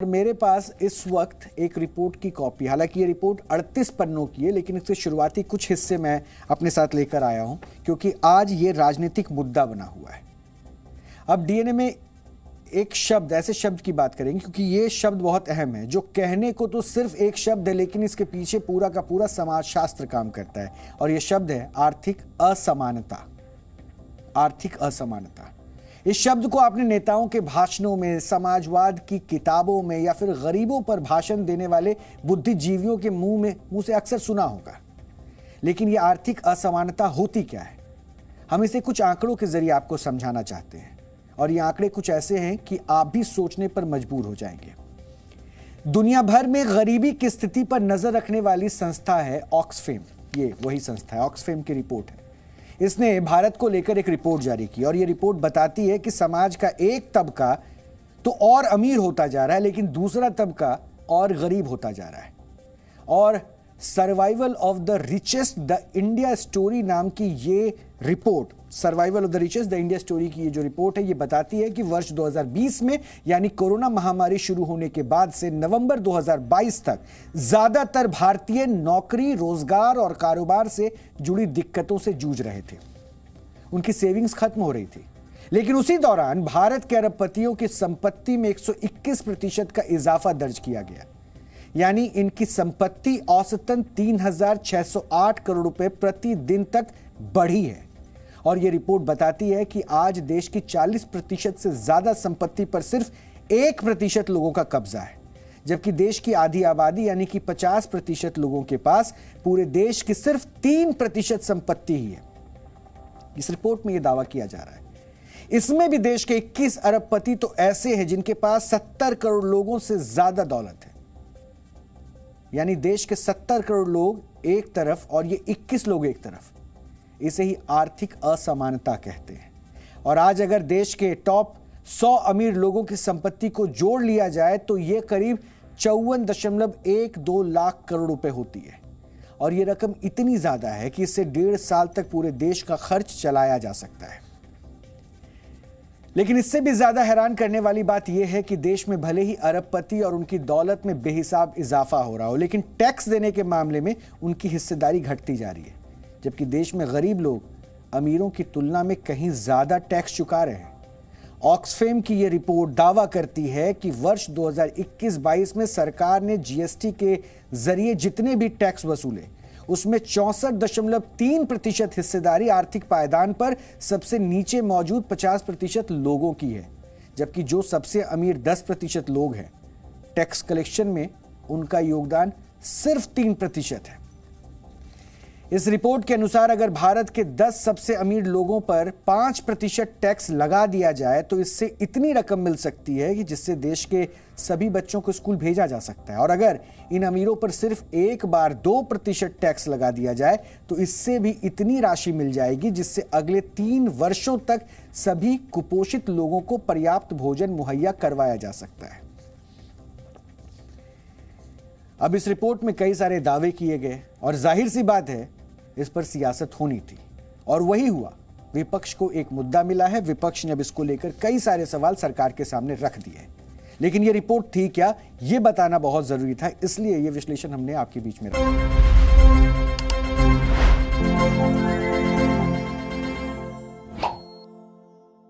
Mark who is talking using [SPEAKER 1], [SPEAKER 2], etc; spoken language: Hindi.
[SPEAKER 1] मेरे पास इस वक्त एक रिपोर्ट की कॉपी, हालांकि ये रिपोर्ट 38 पन्नों की है, लेकिन इसके शुरुआती कुछ हिस्से मैं अपने साथ लेकर आया हूं क्योंकि आज ये राजनीतिक मुद्दा बना हुआ है। अब डीएनए में एक शब्द, ऐसे शब्द की बात करेंगे क्योंकि ये शब्द बहुत अहम है, जो कहने को तो सिर्फ एक शब्द है लेकिन इसके पीछे पूरा का पूरा समाजशास्त्र काम करता है, और ये शब्द है आर्थिक असमानता। आर्थिक असमानता, इस शब्द को आपने नेताओं के भाषणों में, समाजवाद की किताबों में या फिर गरीबों पर भाषण देने वाले बुद्धिजीवियों के मुंह से अक्सर सुना होगा। लेकिन यह आर्थिक असमानता होती क्या है, हम इसे कुछ आंकड़ों के जरिए आपको समझाना चाहते हैं, और ये आंकड़े कुछ ऐसे हैं कि आप भी सोचने पर मजबूर हो जाएंगे। दुनिया भर में गरीबी की स्थिति पर नजर रखने वाली संस्था है ऑक्सफैम। ये वही संस्था है, ऑक्सफैम की रिपोर्ट है। इसने भारत को लेकर एक रिपोर्ट जारी की और ये रिपोर्ट बताती है कि समाज का एक तबका तो और अमीर होता जा रहा है लेकिन दूसरा तबका और गरीब होता जा रहा है। और survival of the richest the India story नाम की ये report, survival of the richest the India story की ये जो रिपोर्ट है, ये बताती है कि वर्ष 2020 में, यानी कोरोना महामारी शुरू होने के बाद से नवंबर 2022 तक ज्यादातर भारतीय नौकरी, रोजगार और कारोबार से जुड़ी दिक्कतों से जूझ रहे थे। उनकी सेविंग्स खत्म हो रही थी। लेकिन उसी दौरान भारत के अरबपतियों की संपत्ति में 121% का इजाफा दर्ज किया गया, यानी इनकी संपत्ति औसतन 3,608 करोड़ रुपए प्रति दिन तक बढ़ी है। और यह रिपोर्ट बताती है कि आज देश की 40% से ज्यादा संपत्ति पर सिर्फ 1% लोगों का कब्जा है, जबकि देश की आधी आबादी यानी कि 50% लोगों के पास पूरे देश की सिर्फ 3% संपत्ति ही है। इस रिपोर्ट में यह दावा किया जा रहा है। इसमें भी देश के 21 अरबपति तो ऐसे हैं जिनके पास 70 करोड़ लोगों से ज्यादा दौलत है, यानी देश के 70 करोड़ लोग एक तरफ और ये 21 लोग एक तरफ। इसे ही आर्थिक असमानता कहते हैं। और आज अगर देश के टॉप 100 अमीर लोगों की संपत्ति को जोड़ लिया जाए तो ये करीब 54.12 लाख करोड़ रुपए होती है, और ये रकम इतनी ज्यादा है कि इससे 1.5 साल तक पूरे देश का खर्च चलाया जा सकता है। लेकिन इससे भी ज्यादा हैरान करने वाली बात यह है कि देश में भले ही अरबपति और उनकी दौलत में बेहिसाब इजाफा हो रहा हो, लेकिन टैक्स देने के मामले में उनकी हिस्सेदारी घटती जा रही है, जबकि देश में गरीब लोग अमीरों की तुलना में कहीं ज्यादा टैक्स चुका रहे हैं। ऑक्सफैम की यह रिपोर्ट दावा करती है कि वर्ष 2021-22 में सरकार ने जीएसटी के जरिए जितने भी टैक्स वसूले, उसमें 64.3% हिस्सेदारी आर्थिक पायदान पर सबसे नीचे मौजूद 50% लोगों की है, जबकि जो सबसे अमीर 10% लोग हैं, टैक्स कलेक्शन में उनका योगदान सिर्फ 3% है। इस रिपोर्ट के अनुसार अगर भारत के 10 सबसे अमीर लोगों पर 5% टैक्स लगा दिया जाए तो इससे इतनी रकम मिल सकती है कि जिससे देश के सभी बच्चों को स्कूल भेजा जा सकता है। और अगर इन अमीरों पर सिर्फ एक बार 2% टैक्स लगा दिया जाए तो इससे भी इतनी राशि मिल जाएगी जिससे अगले 3 वर्षों तक सभी कुपोषित लोगों को पर्याप्त भोजन मुहैया करवाया जा सकता है। अब इस रिपोर्ट में कई सारे दावे किए गए और जाहिर सी बात है इस पर सियासत होनी थी, और वही हुआ। विपक्ष को एक मुद्दा मिला है, विपक्ष ने अब इसको लेकर कई सारे सवाल सरकार के सामने रख दिए। लेकिन यह रिपोर्ट थी क्या, यह बताना बहुत जरूरी था, इसलिए यह विश्लेषण हमने आपके बीच में रखा।